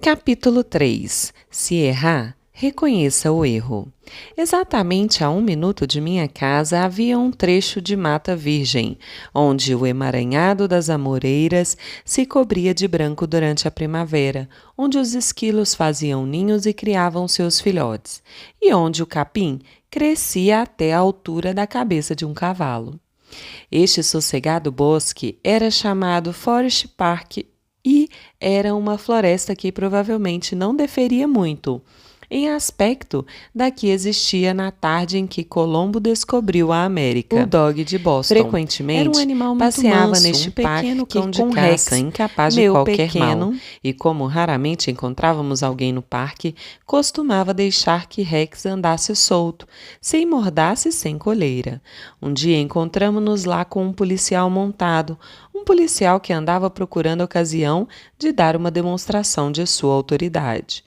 Capítulo 3. Se errar, reconheça o erro. Exatamente a 1 minuto de minha casa havia um trecho de mata virgem, onde o emaranhado das amoreiras se cobria de branco durante a primavera, onde os esquilos faziam ninhos e criavam seus filhotes, e onde o capim crescia até a altura da cabeça de um cavalo. Este sossegado bosque era chamado Forest Park e era uma floresta que provavelmente não diferia muito em aspecto da que existia na tarde em que Colombo descobriu a América. O dog de Boston frequentemente era um animal passeava manso, neste pequeno cão de caça, incapaz de qualquer mal, e como raramente encontrávamos alguém no parque, costumava deixar que Rex andasse solto, sem mordaça e sem coleira. Um dia encontramo-nos lá com um policial montado, um policial que andava procurando a ocasião de dar uma demonstração de sua autoridade.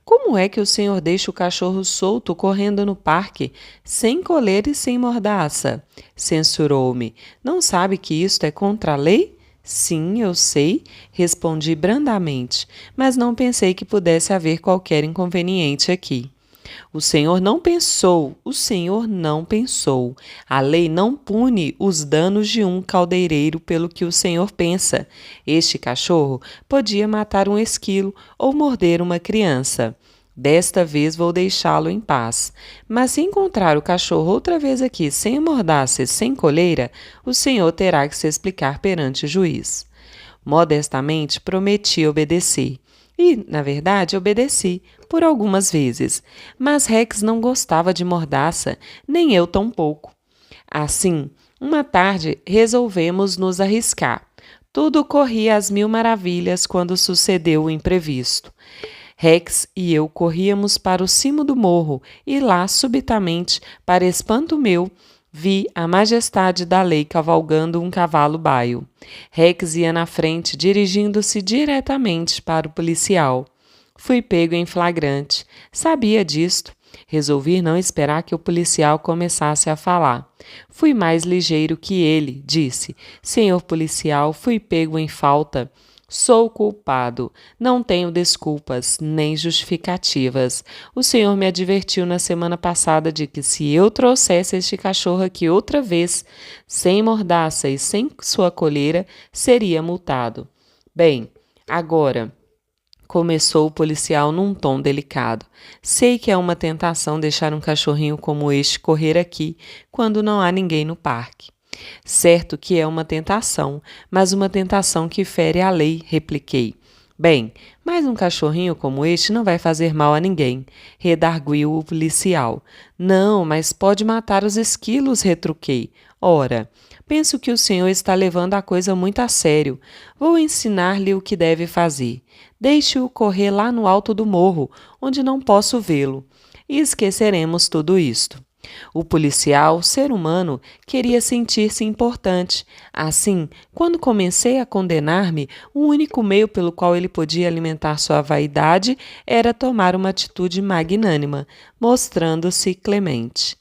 Como é que o senhor deixa o cachorro solto correndo no parque, sem coleira e sem mordaça? Censurou-me. Não sabe que isto é contra a lei? Sim, eu sei, respondi brandamente, mas não pensei que pudesse haver qualquer inconveniente aqui. O senhor não pensou. A lei não pune os danos de um caldeireiro pelo que o senhor pensa. Este cachorro podia matar um esquilo ou morder uma criança. Desta vez vou deixá-lo em paz. Mas se encontrar o cachorro outra vez aqui sem mordaça e sem coleira, o senhor terá que se explicar perante o juiz. Modestamente prometi obedecer. E, na verdade, obedeci, por algumas vezes. Mas Rex não gostava de mordaça, nem eu tampouco. Assim, uma tarde resolvemos nos arriscar. Tudo corria às mil maravilhas quando sucedeu o imprevisto. Rex e eu corríamos para o cimo do morro e lá, subitamente, para espanto meu, vi a majestade da lei cavalgando um cavalo baio. Rex ia na frente, dirigindo-se diretamente para o policial. Fui pego em flagrante. Sabia disto. Resolvi não esperar que o policial começasse a falar. Fui mais ligeiro que ele, disse. Senhor policial, fui pego em falta. Sou culpado. Não tenho desculpas, nem justificativas. O senhor me advertiu na semana passada de que se eu trouxesse este cachorro aqui outra vez, sem mordaça e sem sua coleira, seria multado. Bem, agora, começou o policial num tom delicado. Sei que é uma tentação deixar um cachorrinho como este correr aqui quando não há ninguém no parque. Certo que é uma tentação, mas uma tentação que fere a lei, repliquei. Bem, mas um cachorrinho como este não vai fazer mal a ninguém, redarguiu o policial. Não, mas pode matar os esquilos, retruquei. Ora, penso que o senhor está levando a coisa muito a sério. Vou ensinar-lhe o que deve fazer. Deixe-o correr lá no alto do morro, onde não posso vê-lo. E esqueceremos tudo isto. O policial, ser humano, queria sentir-se importante. Assim, quando comecei a condenar-me, o único meio pelo qual ele podia alimentar sua vaidade era tomar uma atitude magnânima, mostrando-se clemente.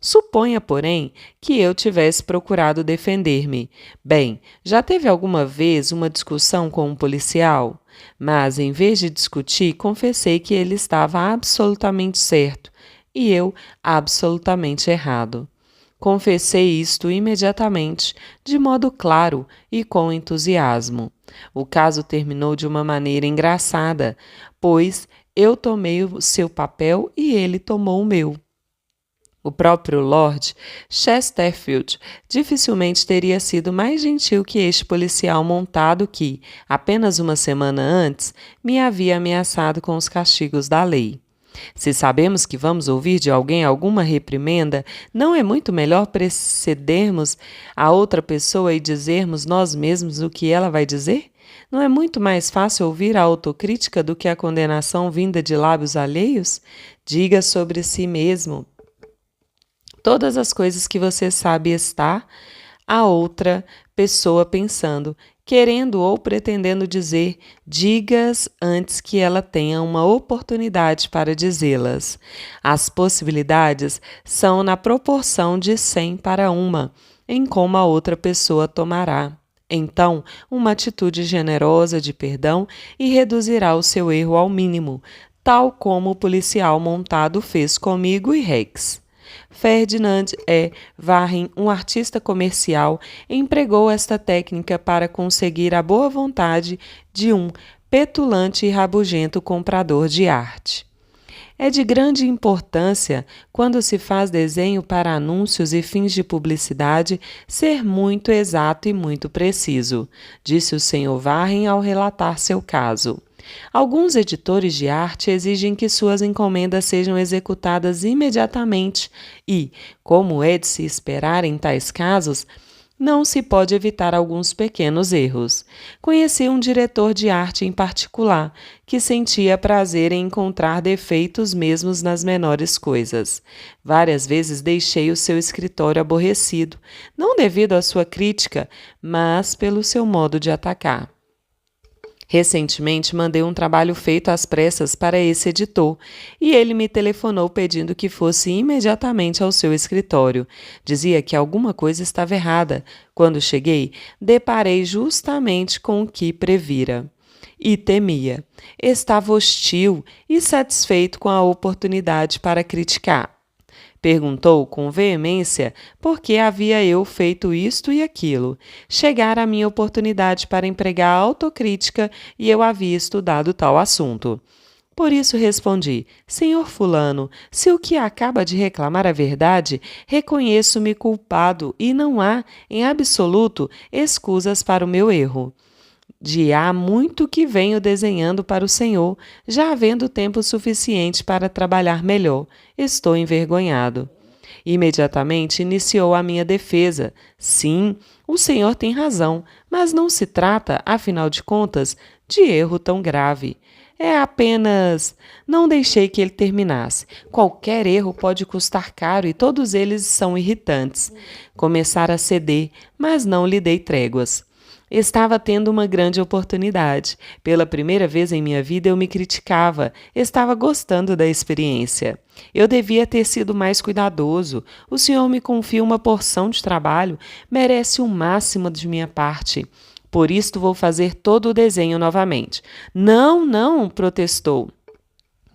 Suponha, porém, que eu tivesse procurado defender-me. Bem, já teve alguma vez uma discussão com um policial? Mas, em vez de discutir, confessei que ele estava absolutamente certo e eu absolutamente errado. Confessei isto imediatamente, de modo claro e com entusiasmo. O caso terminou de uma maneira engraçada, pois eu tomei o seu papel e ele tomou o meu. O próprio Lord Chesterfield dificilmente teria sido mais gentil que este policial montado que, apenas uma semana antes, me havia ameaçado com os castigos da lei. Se sabemos que vamos ouvir de alguém alguma reprimenda, não é muito melhor precedermos a outra pessoa e dizermos nós mesmos o que ela vai dizer? Não é muito mais fácil ouvir a autocrítica do que a condenação vinda de lábios alheios? Diga sobre si mesmo todas as coisas que você sabe estar a outra pessoa pensando, querendo ou pretendendo dizer, diga-as antes que ela tenha uma oportunidade para dizê-las. As possibilidades são na proporção de 100 para 1, em como a outra pessoa tomará. Então, uma atitude generosa de perdão e reduzirá o seu erro ao mínimo, tal como o policial montado fez comigo e Rex. Ferdinand E. Varrin, um artista comercial, empregou esta técnica para conseguir a boa vontade de um petulante e rabugento comprador de arte. É de grande importância, quando se faz desenho para anúncios e fins de publicidade, ser muito exato e muito preciso, disse o Sr. Varrin ao relatar seu caso. Alguns editores de arte exigem que suas encomendas sejam executadas imediatamente e, como é de se esperar em tais casos, não se pode evitar alguns pequenos erros. Conheci um diretor de arte em particular, que sentia prazer em encontrar defeitos mesmo nas menores coisas. Várias vezes deixei o seu escritório aborrecido, não devido à sua crítica, mas pelo seu modo de atacar. Recentemente mandei um trabalho feito às pressas para esse editor e ele me telefonou pedindo que fosse imediatamente ao seu escritório. Dizia que alguma coisa estava errada. Quando cheguei, deparei justamente com o que previra. E temia. Estava hostil e satisfeito com a oportunidade para criticar. Perguntou com veemência por que havia eu feito isto e aquilo. Chegara a minha oportunidade para empregar a autocrítica e eu havia estudado tal assunto. Por isso respondi: Senhor Fulano, se o que acaba de reclamar é verdade, reconheço-me culpado e não há, em absoluto, escusas para o meu erro. De há muito que venho desenhando para o Senhor, já havendo tempo suficiente para trabalhar melhor. Estou envergonhado. Imediatamente iniciou a minha defesa. Sim, o Senhor tem razão, mas não se trata, afinal de contas, de erro tão grave. É apenas... Não deixei que ele terminasse. Qualquer erro pode custar caro e todos eles são irritantes. Começara a ceder, mas não lhe dei tréguas. Estava tendo uma grande oportunidade. Pela primeira vez em minha vida eu me criticava. Estava gostando da experiência. Eu devia ter sido mais cuidadoso. O senhor me confia uma porção de trabalho. Merece o máximo de minha parte. Por isto vou fazer todo o desenho novamente. Não, não, protestou.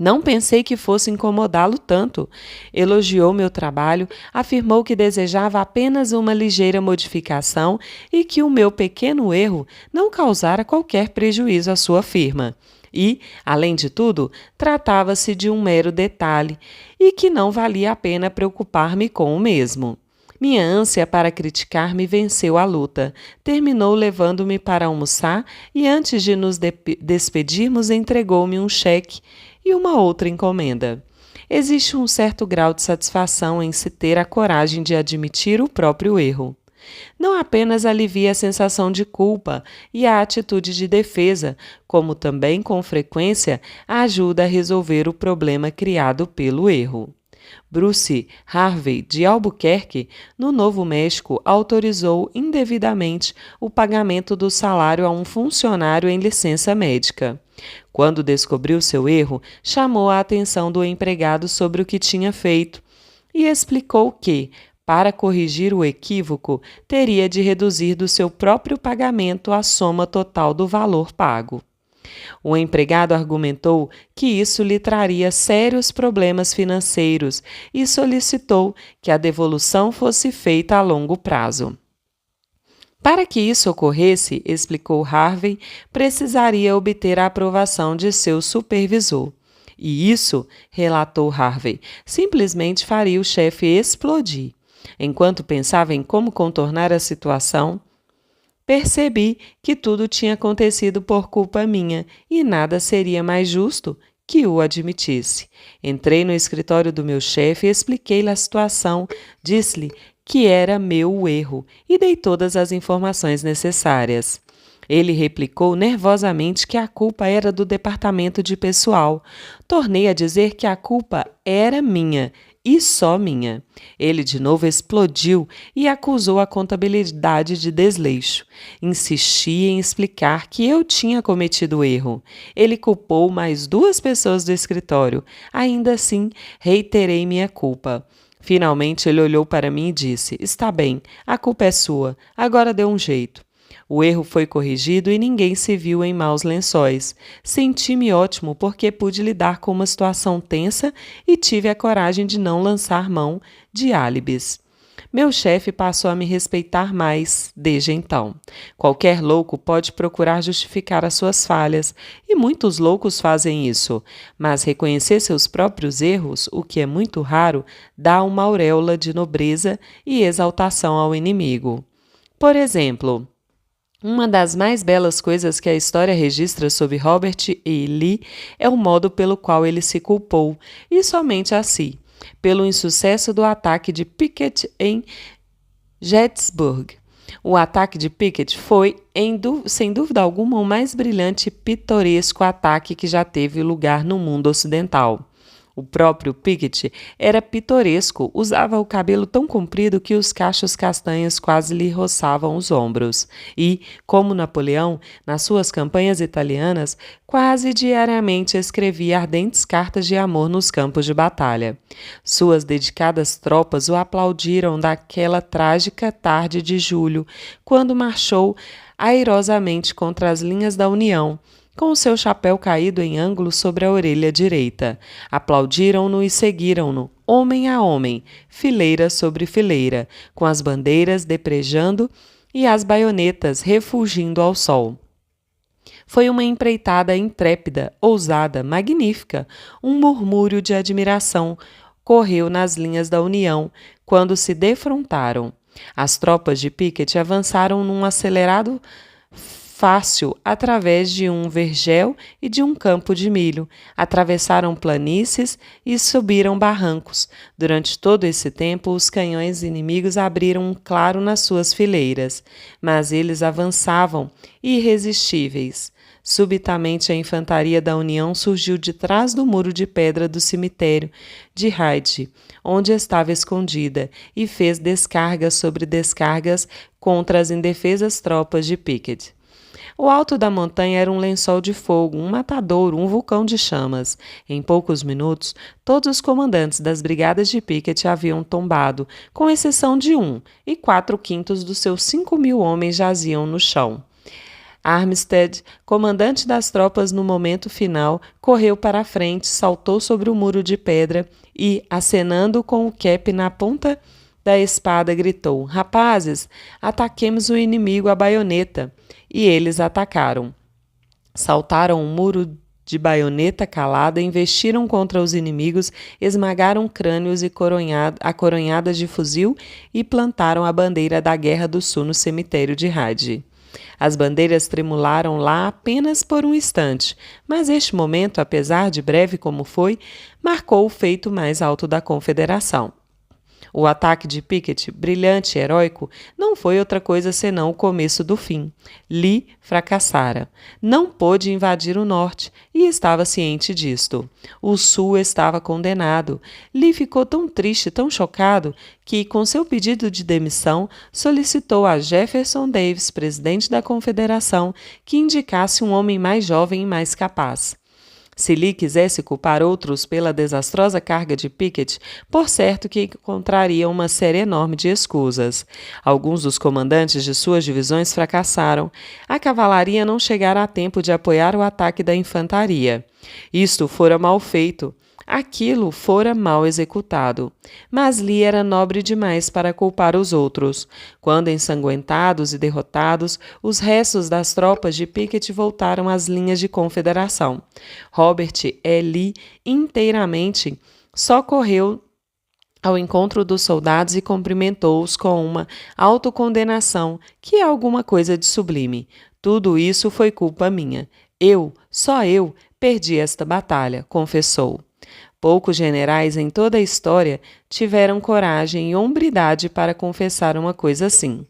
Não pensei que fosse incomodá-lo tanto. Elogiou meu trabalho, afirmou que desejava apenas uma ligeira modificação e que o meu pequeno erro não causara qualquer prejuízo à sua firma. E, além de tudo, tratava-se de um mero detalhe e que não valia a pena preocupar-me com o mesmo. Minha ânsia para criticar-me venceu a luta. Terminou levando-me para almoçar e, antes de nos despedirmos, entregou-me um cheque e uma outra encomenda. Existe um certo grau de satisfação em se ter a coragem de admitir o próprio erro. Não apenas alivia a sensação de culpa e a atitude de defesa, como também, com frequência, ajuda a resolver o problema criado pelo erro. Bruce Harvey, de Albuquerque, no Novo México, autorizou indevidamente o pagamento do salário a um funcionário em licença médica. Quando descobriu seu erro, chamou a atenção do empregado sobre o que tinha feito e explicou que, para corrigir o equívoco, teria de reduzir do seu próprio pagamento a soma total do valor pago. O empregado argumentou que isso lhe traria sérios problemas financeiros e solicitou que a devolução fosse feita a longo prazo. Para que isso ocorresse, explicou Harvey, precisaria obter a aprovação de seu supervisor. E isso, relatou Harvey, simplesmente faria o chefe explodir. Enquanto pensava em como contornar a situação, percebi que tudo tinha acontecido por culpa minha e nada seria mais justo que o admitisse. Entrei no escritório do meu chefe e expliquei-lhe a situação. Disse-lhe que era meu erro e dei todas as informações necessárias. Ele replicou nervosamente que a culpa era do departamento de pessoal. Tornei a dizer que a culpa era minha e só minha. Ele de novo explodiu e acusou a contabilidade de desleixo. Insisti em explicar que eu tinha cometido o erro. Ele culpou mais 2 pessoas do escritório. Ainda assim, reiterei minha culpa. Finalmente ele olhou para mim e disse: Está bem, a culpa é sua, agora dê um jeito. O erro foi corrigido e ninguém se viu em maus lençóis. Senti-me ótimo porque pude lidar com uma situação tensa e tive a coragem de não lançar mão de álibis. Meu chefe passou a me respeitar mais desde então. Qualquer louco pode procurar justificar as suas falhas, e muitos loucos fazem isso, mas reconhecer seus próprios erros, o que é muito raro, dá uma auréola de nobreza e exaltação ao inimigo. Por exemplo, uma das mais belas coisas que a história registra sobre Robert E. Lee é o modo pelo qual ele se culpou, e somente a si, pelo insucesso do ataque de Pickett em Gettysburg. O ataque de Pickett foi, sem dúvida alguma, o mais brilhante e pitoresco ataque que já teve lugar no mundo ocidental. O próprio Pickett era pitoresco, usava o cabelo tão comprido que os cachos castanhos quase lhe roçavam os ombros. E, como Napoleão, nas suas campanhas italianas, quase diariamente escrevia ardentes cartas de amor nos campos de batalha. Suas dedicadas tropas o aplaudiram daquela trágica tarde de julho, quando marchou airosamente contra as linhas da União, com o seu chapéu caído em ângulo sobre a orelha direita. Aplaudiram-no e seguiram-no, homem a homem, fileira sobre fileira, com as bandeiras deprejando e as baionetas refulgindo ao sol. Foi uma empreitada intrépida, ousada, magnífica. Um murmúrio de admiração correu nas linhas da União quando se defrontaram. As tropas de Pickett avançaram num acelerado fácil através de um vergel e de um campo de milho, atravessaram planícies e subiram barrancos. Durante todo esse tempo, os canhões inimigos abriram um claro nas suas fileiras, mas eles avançavam, irresistíveis. Subitamente, a infantaria da União surgiu de trás do muro de pedra do cemitério de Hyde, onde estava escondida, e fez descargas sobre descargas contra as indefesas tropas de Pickett. O alto da montanha era um lençol de fogo, um matadouro, um vulcão de chamas. Em poucos minutos, todos os comandantes das brigadas de Pickett haviam tombado, com exceção de um, e 4/5 dos seus 5.000 homens jaziam no chão. Armistead, comandante das tropas no momento final, correu para a frente, saltou sobre o muro de pedra e, acenando com o cap na ponta da espada, gritou: "Rapazes, ataquemos o inimigo à baioneta!" E eles atacaram. Saltaram um muro de baioneta calada, investiram contra os inimigos, esmagaram crânios e acoronhadas de fuzil e plantaram a bandeira da Guerra do Sul no cemitério de Hyde. As bandeiras tremularam lá apenas por um instante, mas este momento, apesar de breve como foi, marcou o feito mais alto da Confederação. O ataque de Pickett, brilhante e heróico, não foi outra coisa senão o começo do fim. Lee fracassara. Não pôde invadir o norte e estava ciente disto. O sul estava condenado. Lee ficou tão triste, tão chocado, que, com seu pedido de demissão, solicitou a Jefferson Davis, presidente da Confederação, que indicasse um homem mais jovem e mais capaz. Se Lee quisesse culpar outros pela desastrosa carga de Pickett, por certo que encontraria uma série enorme de escusas. Alguns dos comandantes de suas divisões fracassaram. A cavalaria não chegara a tempo de apoiar o ataque da infantaria. Isto fora mal feito. Aquilo fora mal executado. Mas Lee era nobre demais para culpar os outros. Quando ensanguentados e derrotados, os restos das tropas de Pickett voltaram às linhas de confederação. Robert E. Lee inteiramente só correu ao encontro dos soldados e cumprimentou-os com uma autocondenação que é alguma coisa de sublime. Tudo isso foi culpa minha. Só eu, perdi esta batalha, confessou. Poucos generais em toda a história tiveram coragem e hombridade para confessar uma coisa assim.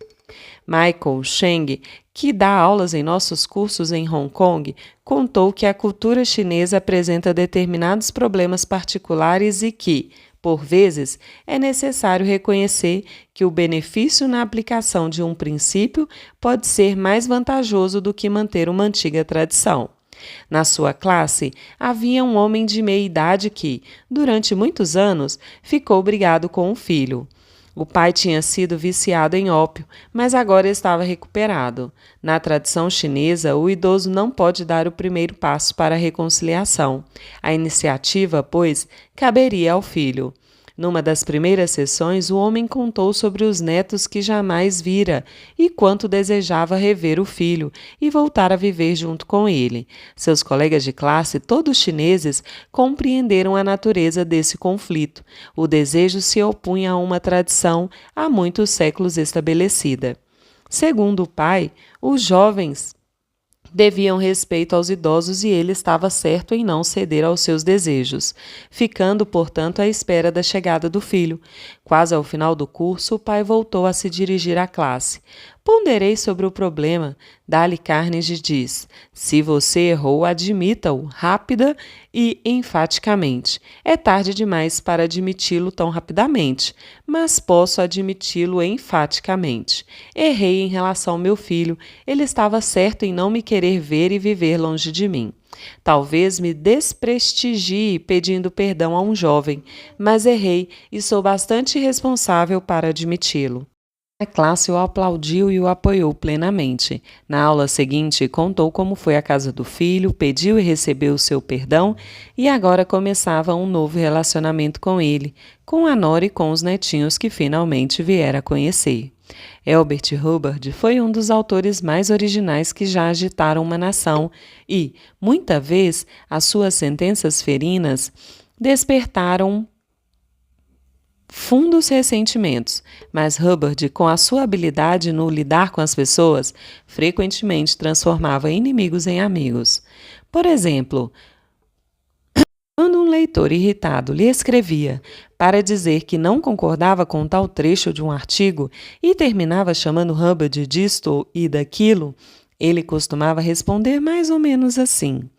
Michael Cheng, que dá aulas em nossos cursos em Hong Kong, contou que a cultura chinesa apresenta determinados problemas particulares e que, por vezes, é necessário reconhecer que o benefício na aplicação de um princípio pode ser mais vantajoso do que manter uma antiga tradição. Na sua classe, havia um homem de meia idade que, durante muitos anos, ficou brigado com um filho. O pai tinha sido viciado em ópio, mas agora estava recuperado. Na tradição chinesa, o idoso não pode dar o primeiro passo para a reconciliação. A iniciativa, pois, caberia ao filho. Numa das primeiras sessões, o homem contou sobre os netos que jamais vira e quanto desejava rever o filho e voltar a viver junto com ele. Seus colegas de classe, todos chineses, compreenderam a natureza desse conflito. O desejo se opunha a uma tradição há muitos séculos estabelecida. Segundo o pai, os jovens deviam respeito aos idosos e ele estava certo em não ceder aos seus desejos, ficando, portanto, à espera da chegada do filho. Quase ao final do curso, o pai voltou a se dirigir à classe. Ponderei sobre o problema. Dale Carnegie diz: se você errou, admita-o, rápida e enfaticamente. É tarde demais para admiti-lo tão rapidamente, mas posso admiti-lo enfaticamente. Errei em relação ao meu filho. Ele estava certo em não me querer ver e viver longe de mim. Talvez me desprestigie pedindo perdão a um jovem, mas errei e sou bastante responsável para admiti-lo. A classe o aplaudiu e o apoiou plenamente. Na aula seguinte, contou como foi à casa do filho, pediu e recebeu o seu perdão e agora começava um novo relacionamento com ele, com a nora e com os netinhos que finalmente viera a conhecer. Elbert Hubbard foi um dos autores mais originais que já agitaram uma nação e, muita vez, as suas sentenças ferinas despertaram fundos ressentimentos, mas Hubbard, com a sua habilidade no lidar com as pessoas, frequentemente transformava inimigos em amigos. Por exemplo, quando um leitor irritado lhe escrevia para dizer que não concordava com tal trecho de um artigo e terminava chamando Hubbard disto e daquilo, ele costumava responder mais ou menos assim: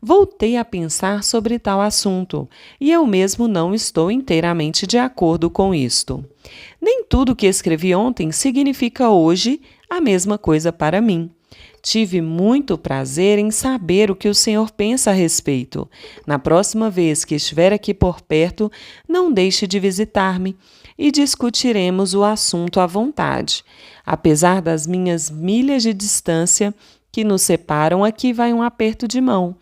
voltei a pensar sobre tal assunto, e eu mesmo não estou inteiramente de acordo com isto. Nem tudo que escrevi ontem significa hoje a mesma coisa para mim. Tive muito prazer em saber o que o senhor pensa a respeito. Na próxima vez que estiver aqui por perto, não deixe de visitar-me e discutiremos o assunto à vontade. Apesar das minhas milhas de distância que nos separam, aqui vai um aperto de mão.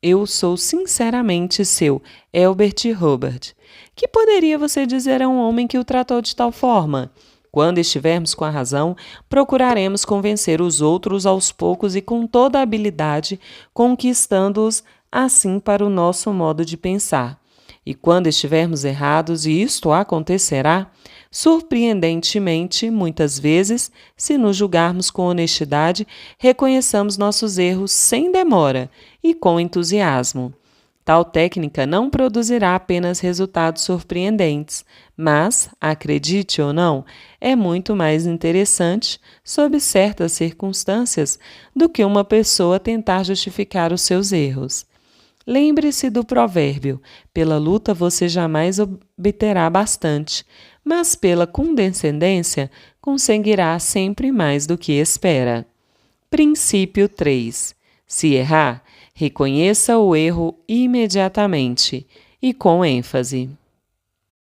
Eu sou sinceramente seu, Elbert Hubbard. Que poderia você dizer a um homem que o tratou de tal forma? Quando estivermos com a razão, procuraremos convencer os outros aos poucos e com toda a habilidade, conquistando-os assim para o nosso modo de pensar. E quando estivermos errados, e isto acontecerá, surpreendentemente, muitas vezes, se nos julgarmos com honestidade, reconheçamos nossos erros sem demora e com entusiasmo. Tal técnica não produzirá apenas resultados surpreendentes, mas, acredite ou não, é muito mais interessante, sob certas circunstâncias, do que uma pessoa tentar justificar os seus erros. Lembre-se do provérbio: pela luta você jamais obterá bastante, mas pela condescendência conseguirá sempre mais do que espera. Princípio 3. Se errar, reconheça o erro imediatamente e com ênfase.